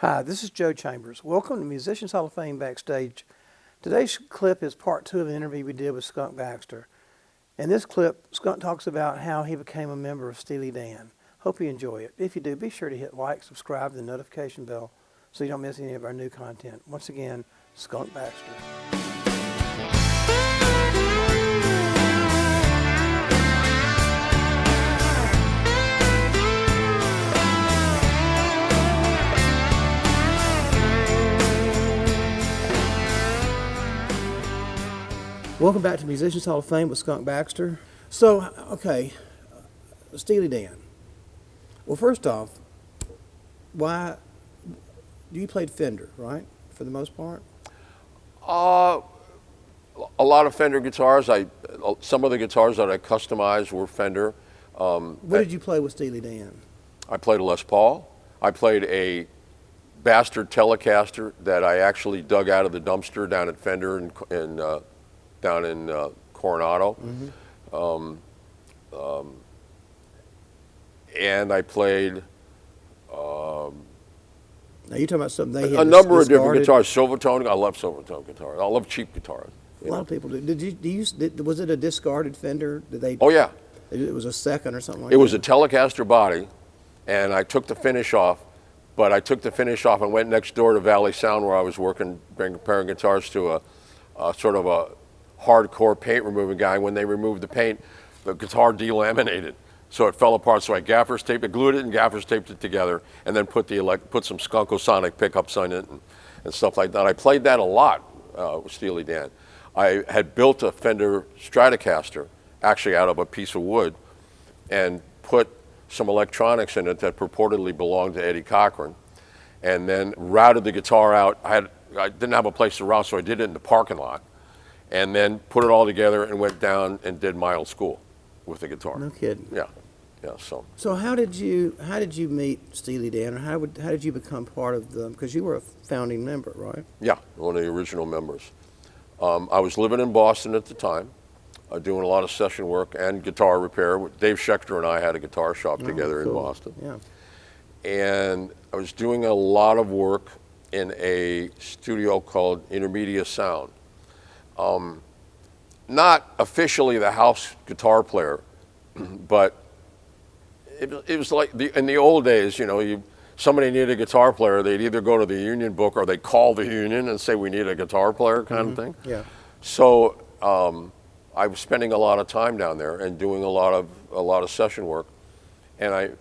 Hi, this is Joe Chambers. Welcome to Musicians Hall of Fame Backstage. Today's clip is part 2 of an interview we did with Skunk Baxter. In this clip, Skunk talks about how he became a member of Steely Dan. Hope you enjoy it. If you do, be sure to hit like, subscribe, and the notification bell so you don't miss any of our new content. Once again, Skunk Baxter. Welcome back to Musicians Hall of Fame with Skunk Baxter. So, okay, Steely Dan. Well, first off, why you played Fender, right, for the most part? A lot of Fender guitars. Some of the guitars that I customized were Fender. What did you play with Steely Dan? I played a Les Paul. I played a bastard Telecaster that I actually dug out of the dumpster down at Fender down in Coronado. And I played Now you're talking about something they had a number of different discarded? guitars. Silvertone. I love Silvertone guitars. I love cheap guitars. A lot of people do. Was it a discarded Fender? Did they? Oh yeah. It was a second or something like that? It was a Telecaster body, and I took the finish off. But I took the finish off and went next door to Valley Sound, where I was working, comparing guitars to a sort of a hardcore paint removing guy. When they removed the paint, the guitar delaminated, so it fell apart. So I gaffer's taped it, glued it, and gaffer's taped it together, and then put some Skunkosonic pickups on it and stuff like that. I played that a lot with Steely Dan. I had built a Fender Stratocaster, actually out of a piece of wood, and put some electronics in it that purportedly belonged to Eddie Cochran, and then routed the guitar out. I didn't have a place to route, so I did it in the parking lot, and then put it all together and went down and did mild school with the guitar. No kidding. Yeah. So how did you meet Steely Dan, or how did you become part of them? Because you were a founding member, right? Yeah, one of the original members. I was living in Boston at the time, doing a lot of session work and guitar repair. Dave Schechter and I had a guitar shop together in Boston. Yeah. And I was doing a lot of work in a studio called Intermedia Sound. Not officially the house guitar player, but it was like in the old days, somebody needed a guitar player, they'd either go to the union book or they'd call the union and say, we need a guitar player kind of thing. Yeah. So I was spending a lot of time down there and doing a lot of session work. And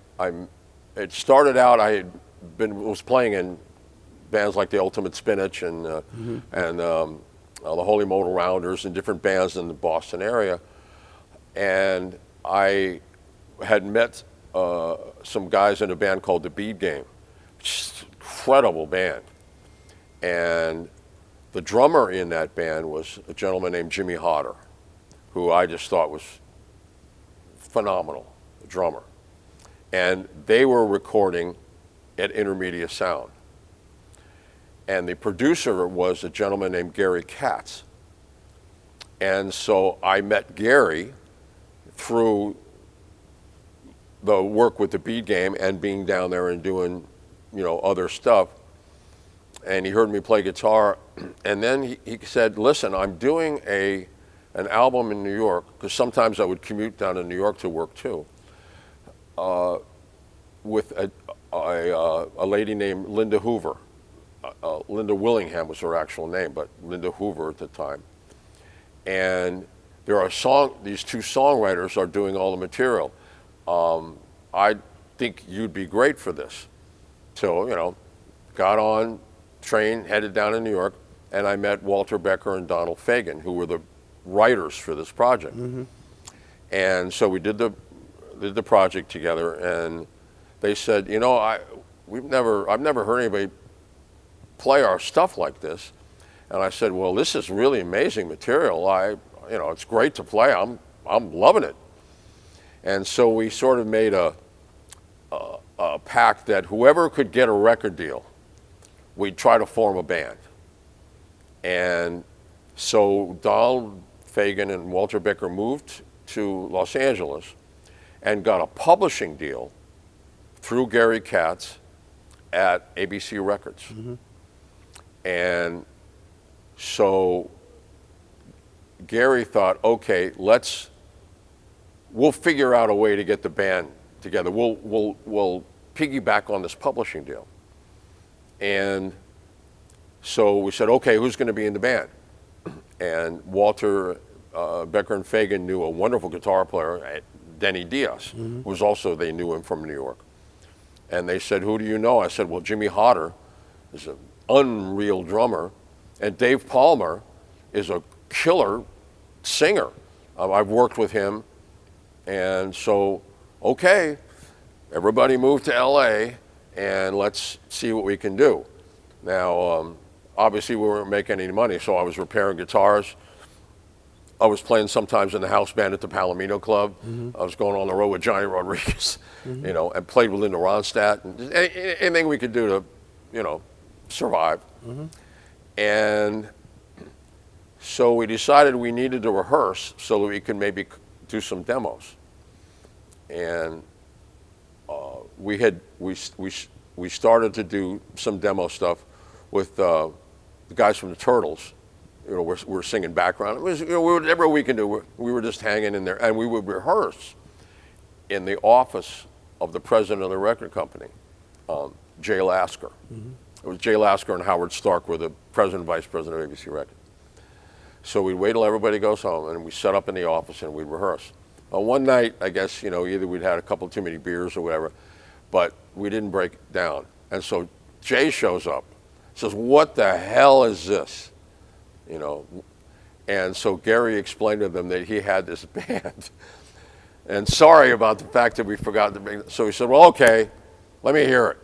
it started out, was playing in bands like the Ultimate Spinach and the Holy Modal Rounders and different bands in the Boston area. And I had met some guys in a band called the Bead Game. Just incredible band. And the drummer in that band was a gentleman named Jimmy Hodder, who I just thought was phenomenal, a drummer. And they were recording at Intermedia Sound. And the producer was a gentleman named Gary Katz. And so I met Gary through the work with the Bead Game and being down there and doing, other stuff. And he heard me play guitar. And then he said, listen, I'm doing an album in New York, because sometimes I would commute down to New York to work too, with a lady named Linda Hoover. Linda Willingham was her actual name, but Linda Hoover at the time. And these two songwriters are doing all the material. I think you'd be great for this. So, got on train, headed down to New York, and I met Walter Becker and Donald Fagen, who were the writers for this project. And so we did the project together, and they said, I've never heard anybody play our stuff like this. And I said, well, this is really amazing material. It's great to play. I'm loving it. And so we sort of made a pact that whoever could get a record deal, we'd try to form a band. And so Donald Fagen and Walter Becker moved to Los Angeles and got a publishing deal through Gary Katz at ABC Records. And so Gary thought, okay, we'll figure out a way to get the band together. We'll piggyback on this publishing deal. And so we said, okay, who's going to be in the band? And Walter Becker and Fagan knew a wonderful guitar player, Denny Diaz, who was also, they knew him from New York. And they said, who do you know? I said, well, Jimmy Hodder is an unreal drummer, and Dave Palmer is a killer singer. I've worked with him. And so, okay, everybody moved to LA, and let's see what we can do. Now, obviously we weren't making any money, so I was repairing guitars. I was playing sometimes in the house band at the Palomino Club. I was going on the road with Johnny Rodriguez, you know, and played with Linda Ronstadt, and just anything we could do to, you know, survive. And so we decided we needed to rehearse so that we could maybe do some demos. And we started to do some demo stuff with the guys from the Turtles. You know, we're singing background. It was, you know, whatever we can do, we were just hanging in there, and we would rehearse in the office of the president of the record company, Jay Lasker. It was Jay Lasker and Howard Stark were the president and vice president of ABC Records. So we'd wait till everybody goes home, and we set up in the office and we'd rehearse. One night, I guess, you know, either we'd had a couple too many beers or whatever, but we didn't break down. And so Jay shows up, says, "What the hell is this?" You know, and so Gary explained to them that he had this band. And sorry about the fact that we forgot to bring, so he said, well, okay, let me hear it.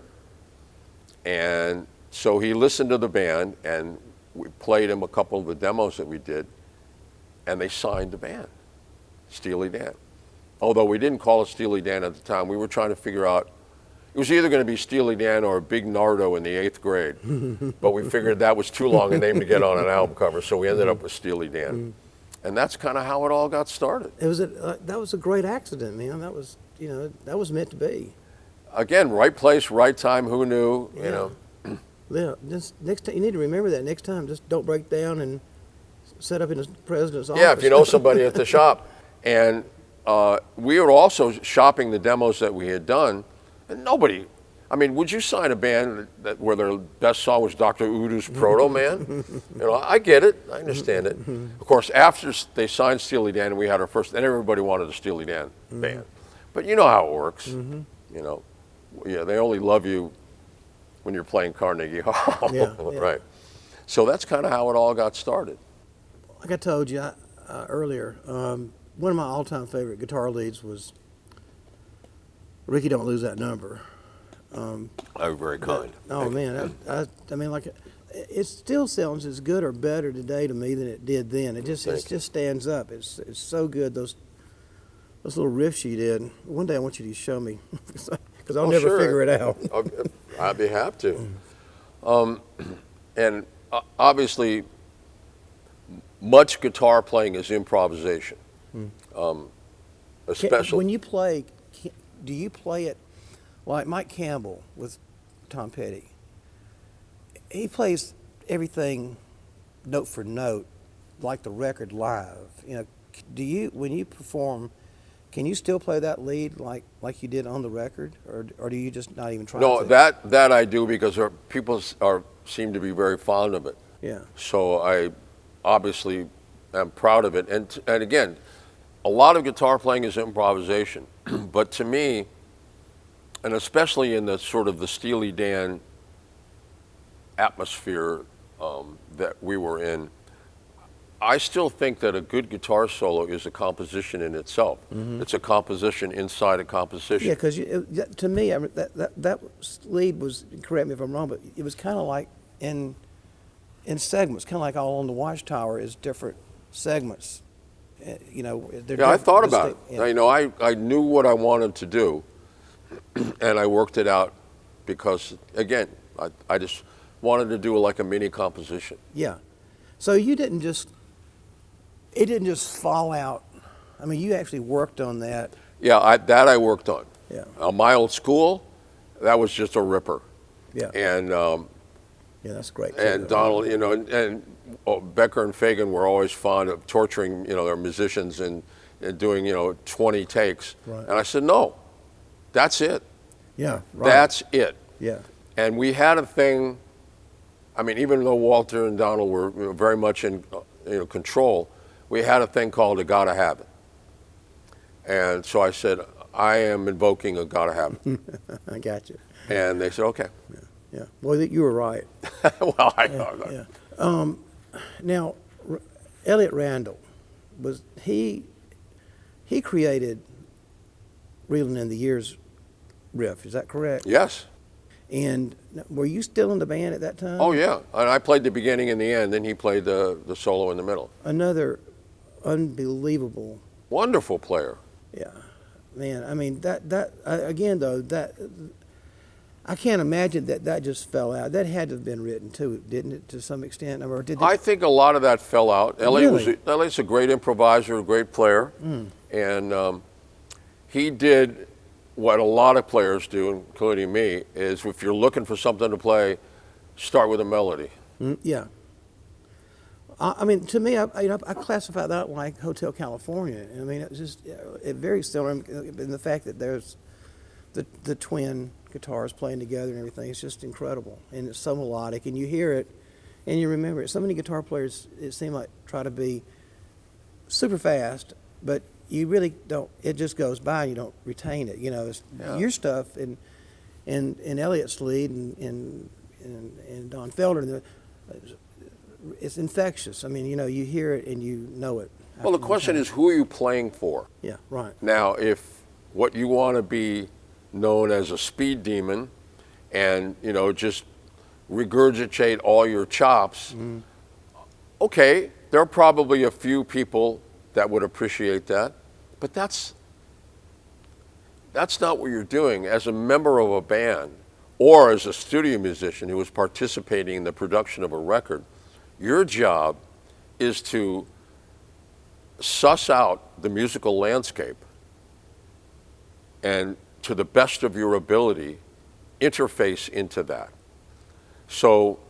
And so he listened to the band, and we played him a couple of the demos that we did, and they signed the band, Steely Dan. Although we didn't call it Steely Dan at the time, we were trying to figure out, it was either going to be Steely Dan or Big Nardo in the 8th grade, but we figured that was too long a name to get on an album cover, so we ended up with Steely Dan. And that's kind of how it all got started. It was that was a great accident, man. That was, you know, that was meant to be. Again, right place, right time, who knew, you know. Yeah, just next time, you need to remember that next time, just don't break down and set up in the president's office. Yeah, if you know somebody at the shop. And we were also shopping the demos that we had done, and nobody, I mean, would you sign a band where their best song was Dr. Udo's Proto Man? You know, I get it, I understand it. Of course, after they signed Steely Dan and we had our first, and everybody wanted a Steely Dan band. But you know how it works, you know. Yeah, they only love you when you're playing Carnegie Hall, right? So that's kind of how it all got started. Like I told you earlier, one of my all-time favorite guitar leads was Ricky Don't Lose That Number. Oh, very kind. Oh man, I mean, like, it still sounds as good or better today to me than it did then. It just stands up. It's so good. Those little riffs you did. One day I want you to show me, because I'll never figure it out. I'd be happy to. And obviously, much guitar playing is improvisation. Especially when you play, do you play it like Mike Campbell with Tom Petty? He plays everything note for note, like the record live. You know, do you, when you perform, can you still play that lead like you did on the record, or do you just not even try? No, to? that I do because people seem to be very fond of it. Yeah. So I obviously am proud of it, and again, a lot of guitar playing is improvisation, but to me, and especially in the sort of the Steely Dan atmosphere that we were in, I still think that a good guitar solo is a composition in itself. It's a composition inside a composition. Yeah, because to me, I mean, that lead was, correct me if I'm wrong, but it was kind of like in segments, kind of like All on the Watchtower is different segments. You know, I thought about it. Yeah. You know, I knew what I wanted to do, and I worked it out because, again, I just wanted to do like a mini composition. Yeah. So you didn't just, it didn't just fall out. I mean, you actually worked on that. Yeah, that I worked on. Yeah. My old school, that was just a ripper. Yeah. And Yeah, that's great. and too. Donald, and Becker and Fagan were always fond of torturing, their musicians and doing, 20 takes. Right. And I said, no, that's it. Yeah, right. That's it. Yeah. And we had a thing. I mean, even though Walter and Donald were very much in control, we had a thing called a gotta have it. And so I said, I am invoking a gotta have it. I got you. And they said, okay. Yeah. Well, you were right. Well, I know. Yeah. Now, Elliot Randall he created "Reeling in the Years" riff. Is that correct? Yes. And were you still in the band at that time? Oh, yeah. And I played the beginning and the end, then he played the solo in the middle. Another unbelievable. Wonderful player. Yeah, man. I mean again though that I can't imagine that just fell out. That had to have been written too, didn't it, to some extent? Or did I think a lot of that fell out. Really? Elliot's a great improviser, a great player, and he did what a lot of players do, including me, is if you're looking for something to play, start with a melody. Yeah. I mean, to me, I classify that like Hotel California. I mean, it's just very similar in the fact that there's the twin guitars playing together and everything. It's just incredible, and it's so melodic, and you hear it, and you remember it. So many guitar players, it seems like, try to be super fast, but you really don't. It just goes by, and you don't retain it. It's your stuff, and Elliot's lead, and Don Felder. It's infectious. I mean, you hear it and you know it. Well, the question is, who are you playing for? Yeah, right. Now, if what you want to be known as a speed demon and, just regurgitate all your chops, okay, there are probably a few people that would appreciate that, but that's not what you're doing. As a member of a band or as a studio musician who is participating in the production of a record, your job is to suss out the musical landscape and, to the best of your ability, interface into that. So,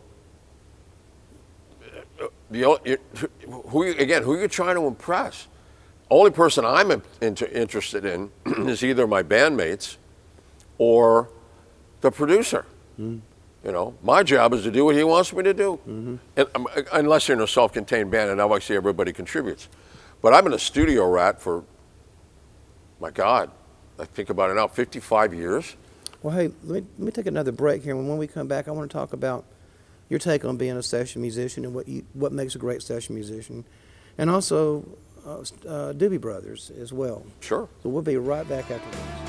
who are you trying to impress? Only person I'm interested in is either my bandmates or the producer. My job is to do what he wants me to do. And, unless you're in a self-contained band, and obviously everybody contributes. But I've been a studio rat for, my God, I think about it now, 55 years. Well, hey, let me take another break here. And when we come back, I want to talk about your take on being a session musician and what makes a great session musician, and also Doobie Brothers as well. Sure. So we'll be right back after this.